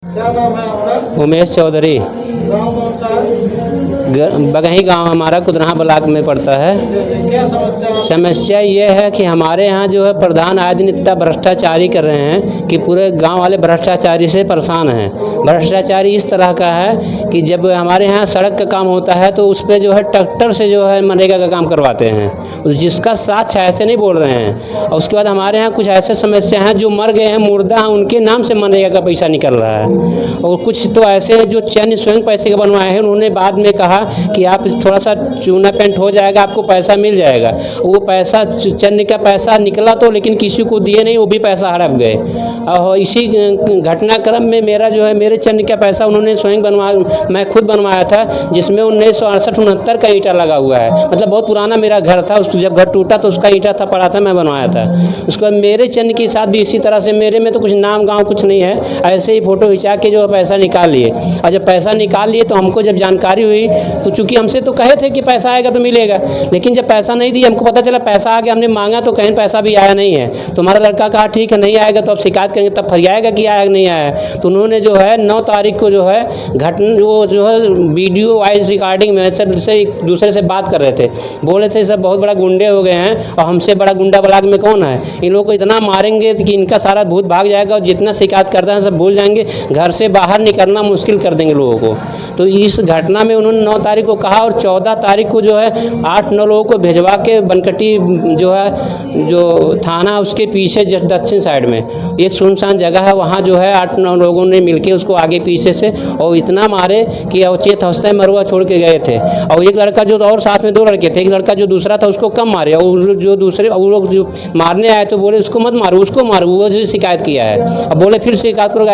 क्या नाम है आपका? उमेश चौधरी। गाँव कौन सा है? बगही गांव हमारा कुदरहा ब्लॉक में पड़ता है। क्या समस्या है? समस्या ये है कि हमारे यहाँ जो है प्रधान आए दिन इतना भ्रष्टाचारी कर रहे हैं कि पूरे गांव वाले भ्रष्टाचारी से परेशान हैं। भ्रष्टाचारी इस तरह का है कि जब हमारे यहाँ सड़क का काम होता है तो उस पर जो है ट्रैक्टर से जो है मनरेगा का काम करवाते हैं, जिसका साथ ऐसे नहीं बोल रहे हैं। और उसके बाद हमारे यहाँ कुछ ऐसे समस्या हैं जो मर गए हैं, मुर्दा हैं, उनके नाम से मनरेगा का पैसा निकल रहा है। और कुछ तो ऐसे हैं जो चैन स्वयं पैसे का बनवाए हैं, उन्होंने बाद में कहा कि आप थोड़ा सा चूना पेंट हो जाएगा, आपको पैसा मिल जाएगा। वो पैसा चन्न का पैसा निकला तो, लेकिन किसी को दिए नहीं, वो भी पैसा हड़प गए। और इसी घटनाक्रम में मेरा जो है मेरे चन्न का पैसा उन्होंने स्वयं मैं खुद बनवाया था, जिसमें 1968-69 का ईंटा लगा हुआ है। मतलब बहुत पुराना मेरा घर था, उसको जब घर टूटा तो उसका ईंटा था पड़ा था, मैं बनवाया था। उसके बाद मेरे चन्न के साथ भी इसी तरह से, मेरे में तो कुछ नाम गाँव कुछ नहीं है, ऐसे ही फ़ोटो खिंचा के जो पैसा निकाल लिए। और जब पैसा निकाल लिए तो हमको जब जानकारी हुई तो चूँकि हमसे तो कहे थे कि पैसा आएगा तो मिलेगा, लेकिन जब पैसा नहीं दिया, हमको पता चला पैसा आ गया, हमने मांगा तो कहीं पैसा भी आया नहीं है। तो हमारा लड़का कहा ठीक है नहीं आएगा तो अब शिकायत करेंगे, तब फरियाएगा कि आया नहीं आया। तो उन्होंने जो है 9 तारीख को जो है वो जो है वीडियो वॉइस रिकॉर्डिंग में से एक दूसरे से बात कर रहे थे, बोले थे सब बहुत बड़ा गुंडे हो गए हैं और हमसे बड़ा गुंडा ब्लॉक में कौन है, इन लोगों को इतना मारेंगे कि इनका सारा भूत भाग जाएगा और जितना शिकायत करता है सब भूल जाएंगे, घर से बाहर निकलना मुश्किल कर देंगे लोगों को। तो इस घटना में उन्होंने 9 तारीख को कहा और 14 तारीख को जो है 8-9 लोगों को भिजवा के बनकटी जो है जो थाना उसके पीछे दक्षिण साइड में एक सुनसान जगह है, वहाँ जो है 8-9 लोगों ने मिलके उसको आगे पीछे से और इतना मारे कि अवचेत हंसते मरुआ छोड़ के गए थे। और एक लड़का जो और साथ में 2 लड़के थे, एक लड़का जो दूसरा था उसको कम मारे, और जो दूसरे वो लोग जो मारने आए तो बोले उसको मत मारो, उसको मारो, वो जो शिकायत किया है। अब बोले फिर शिकायत करोगे,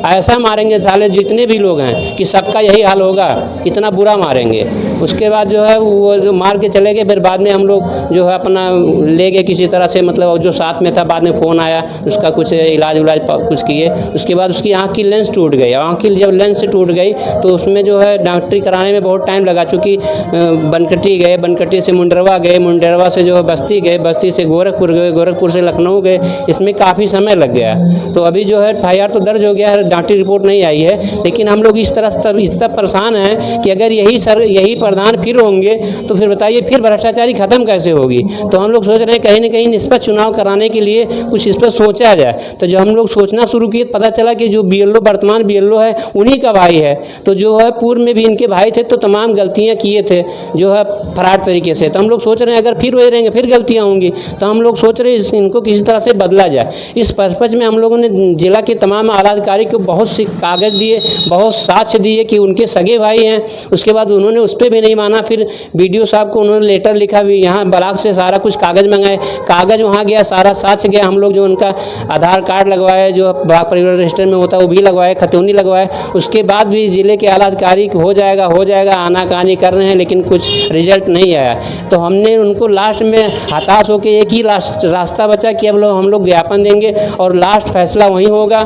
ऐसा मारेंगे साले जितने भी लोग हैं कि सबका यही हाल होगा, इतना बुरा मारेंगे। उसके बाद जो है वो जो मार के चले गए। फिर बाद में हम लोग जो है अपना ले गए किसी तरह से, मतलब जो साथ में था, बाद में फ़ोन आया, उसका कुछ इलाज उलाज कुछ किए। उसके बाद उसकी आँख की लेंस टूट गई, आँख की जब लेंस टूट गई तो उसमें जो है डॉक्टरी कराने में बहुत टाइम लगा, चूँकि बनकटी गए, बनकटी से मुंडरवा गए, मुंडरवा से जो है बस्ती गए, बस्ती से गोरखपुर गए, गोरखपुर से लखनऊ गए, इसमें काफ़ी समय लग गया। तो अभी जो है FIR तो दर्ज हो गया है, डॉक्टरी रिपोर्ट नहीं आई है, लेकिन हम लोग इस तरह परेशान हैं कि अगर यही प्रधान फिर होंगे तो फिर बताइए फिर भ्रष्टाचारी खत्म कैसे होगी। तो हम लोग सोच रहे हैं कहीं ना कहीं निष्पक्ष चुनाव कराने के लिए कुछ इस पर सोचा जाए। तो जो हम लोग सोचना शुरू किए, पता चला कि जो BLO वर्तमान BLO है उन्हीं का भाई है। तो जो है पूर्व में भी इनके भाई थे तो तमाम गलतियाँ किए थे जो है फराड तरीके से। तो हम लोग सोच रहे हैं अगर फिर वही रहेंगे फिर गलतियाँ होंगी, तो हम लोग सोच रहे हैं इनको किसी तरह से बदला जाए। इस पर्पज में हम लोगों ने जिला के तमाम आला अधिकारी को बहुत से कागज़ दिए, बहुत साक्ष्य दिए कि उनके सगे भाई हैं। उसके बाद उन्होंने उस पर भी नहीं माना, फिर BDO साहब को उन्होंने लेटर लिखा, यहाँ ब्लॉक से सारा कुछ कागज़ मंगाए, कागज़ वहाँ गया, सारा साक्ष्य गया। हम लोग जो उनका आधार कार्ड लगवाए, जो ब्लॉक परिवार रजिस्टर में होता है वो भी लगवाए, खतौनी लगवाए। उसके बाद भी ज़िले के आला अधिकारी हो जाएगा आनाकानी कर रहे हैं, लेकिन कुछ रिजल्ट नहीं आया। तो हमने उनको लास्ट में हताश होकर एक ही रास्ता बचा कि अब हम लोग ज्ञापन देंगे और लास्ट फैसला वहीं होगा।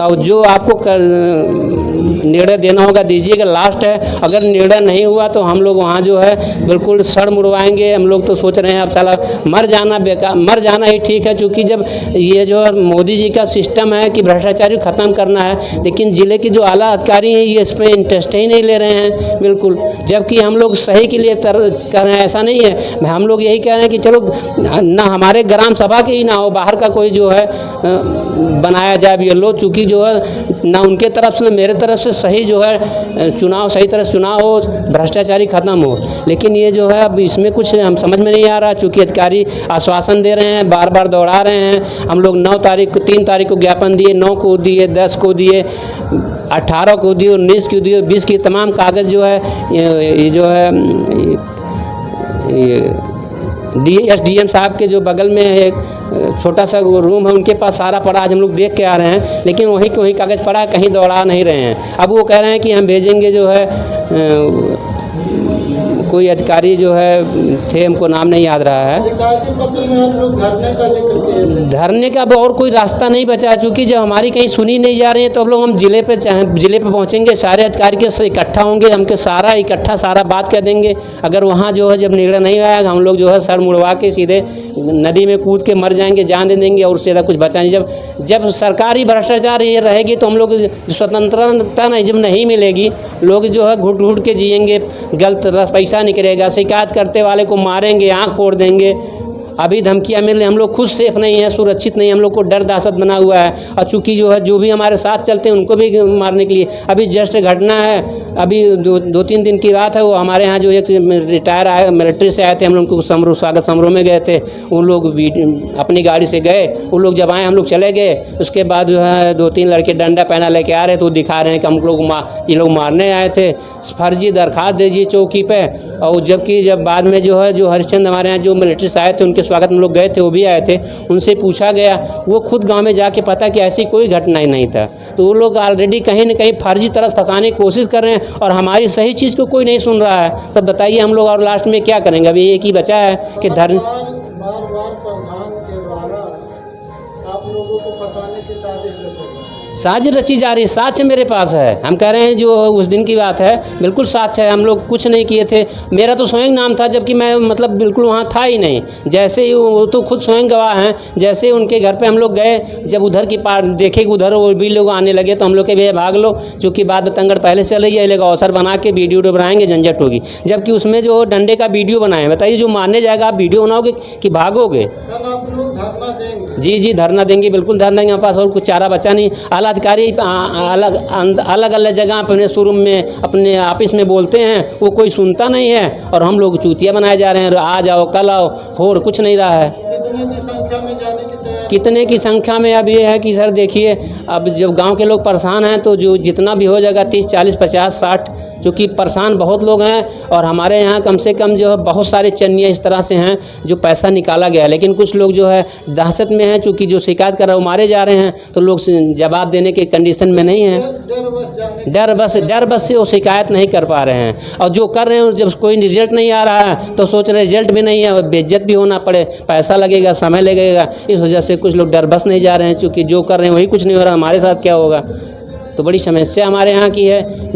और जो आपको निर्णय देना होगा दीजिएगा, लास्ट है। अगर निर्णय नहीं हुआ तो हम लोग वहाँ जो है बिल्कुल सड़ मुड़वाएंगे। हम लोग तो सोच रहे हैं अब साला मर जाना ही ठीक है, क्योंकि जब ये जो मोदी जी का सिस्टम है कि भ्रष्टाचारी खत्म करना है, लेकिन ज़िले के जो आला अधिकारी हैं ये इस पर इंटरेस्ट ही नहीं ले रहे हैं बिल्कुल। जबकि हम लोग सही के लिए कर रहे हैं, ऐसा नहीं है। हम लोग यही कह रहे हैं कि चलो ना हमारे ग्राम सभा के ही ना हो, बाहर का कोई जो है बनाया जाए BLO, चूँकि जो है ना उनके तरफ से मेरे तरफ से सही जो है चुनाव सही तरह से चुनाव हो, भ्रष्टाचारी खत्म हो। लेकिन ये जो है अब इसमें कुछ हम समझ में नहीं आ रहा, चूँकि अधिकारी आश्वासन दे रहे हैं, बार बार दौड़ा रहे हैं। हम लोग 3 तारीख को ज्ञापन दिए, 9 को दिए, 10 को दिए, 18 को दिए, 19 को दिए, 20 की तमाम कागज़ जो है ये जो है SDM साहब के जो बगल में एक छोटा सा रूम है उनके पास सारा पड़ा, आज हम लोग देख के आ रहे हैं, लेकिन वहीं के वहीं कागज़ पड़ा, कहीं दौड़ा नहीं रहे हैं। अब वो कह रहे हैं कि हम भेजेंगे जो है कोई अधिकारी जो है थे, हमको नाम नहीं याद रहा है। शिकायती पत्र में आप लोग धरने का जिक्र किए थे। धरने का अब और कोई रास्ता नहीं बचा, चूँकि जब हमारी कहीं सुनी नहीं जा रही है तो हम लोग जिले पे पहुँचेंगे, सारे अधिकारी के इकट्ठा होंगे, हमके सारा बात कह देंगे। अगर वहाँ जो है जब निर्णय नहीं आएगा, हम लोग जो है सर मुड़वा के सीधे नदी में कूद के मर जाएंगे, जान दे देंगे और उससे ज़्यादा कुछ बचा नहीं। जब सरकार ही भ्रष्टाचार ये रहेगी तो हम लोग स्वतंत्रता नहीं, जब नहीं मिलेगी, लोग जो है घुट घुट के जिएंगे, गलत पैसा निकलेगा, शिकायत करते वाले को मारेंगे, आँख फोड़ देंगे। अभी धमकियाँ मिल रही, हम लोग खुद सेफ नहीं है, सुरक्षित नहीं, हम लोग को डर दहशत बना हुआ है। और चूँकि जो है जो भी हमारे साथ चलते हैं उनको भी मारने के लिए। अभी जस्ट घटना है, अभी 2-3 दिन की बात है, वो हमारे यहाँ जो एक रिटायर आए, मिलिट्री से आए थे, हम लोग को स्वागत समारोह में गए थे। उन लोग अपनी गाड़ी से गए, उन लोग जब आए हम लोग चले गए। उसके बाद जो है 2-3 लड़के डंडा पहना लेके आ रहे थे, वो दिखा रहे हैं कि हम लोग ये लोग मारने आए थे, फर्जी दरखास्त दीजिए चौकी पे। और जबकि जब बाद में जो है जो हरिश्चंद हमारे यहाँ जो मिलिट्री से आए थे, उनके स्वागत में लोग गए थे, वो भी आए थे, उनसे पूछा गया, वो खुद गांव में जाके पता कि ऐसी कोई घटना ही नहीं था। तो वो लोग ऑलरेडी कहीं न कहीं फर्जी तरह फंसाने की कोशिश कर रहे हैं और हमारी सही चीज़ को कोई नहीं सुन रहा है। तो बताइए हम लोग और लास्ट में क्या करेंगे? अभी एक ही बचा है कि बार प्रधान के द्वारा आप लोगों को फंसाने की साजिश रची जा रही है। साक्ष्य मेरे पास है, हम कह रहे हैं जो उस दिन की बात है, बिल्कुल साक्ष्य है। हम लोग कुछ नहीं किए थे, मेरा तो स्वयं नाम था, जबकि मैं मतलब बिल्कुल वहाँ था ही नहीं। जैसे ही वो तो खुद स्वयं गवाह हैं, जैसे ही उनके घर पे हम लोग गए, जब उधर की पार्ट देखे कि उधर वो भी लोग आने लगे, तो हम लोग के भैया भाग लो, चूँकि बात बतंगड़ पहले से रही है, लोग अवसर बना के वीडियो बनाएंगे, झंझट होगी। जबकि उसमें जो डंडे का वीडियो बनाए, बताइए जो मारने जाएगा आप वीडियो बनाओगे कि भागोगे? कल आप लोग धरना देंगे? जी धरना देंगे, बिल्कुल धरना देंगे। हमारे पास और कुछ चारा बचा नहीं। आला अधिकारी अलग अलग जगह अपने शोरूम में, अपने ऑफिस में बोलते हैं, वो कोई सुनता नहीं है और हम लोग चूतिया बनाए जा रहे हैं। आ जाओ, कल आओ, और कुछ नहीं रहा है। कितने की संख्या में जाने की तैयारी? कितने की संख्या में अब ये है कि सर देखिए, अब जब गांव के लोग परेशान हैं तो जो जितना भी हो जाएगा 30, 40, 50, 60, क्योंकि परेशान बहुत लोग हैं। और हमारे यहाँ कम से कम जो है बहुत सारे चन्नियाँ इस तरह से हैं जो पैसा निकाला गया है, लेकिन कुछ लोग जो है दहशत में हैं, चूँकि जो शिकायत कर रहे हैं वो मारे जा रहे हैं, तो लोग जवाब देने के कंडीशन में नहीं हैं। डर बस से वो शिकायत नहीं कर पा रहे हैं। और जो कर रहे हैं जब कोई रिजल्ट नहीं आ रहा है तो सोच रहे हैं रिजल्ट भी नहीं है और बेइज्जत भी होना पड़े, पैसा लगेगा, समय लगेगा। इस वजह से कुछ लोग डर बस नहीं जा रहे हैं, क्योंकि जो कर रहे हैं वही कुछ नहीं हो रहा, हमारे साथ क्या होगा। तो बड़ी समस्या हमारे यहाँ की है।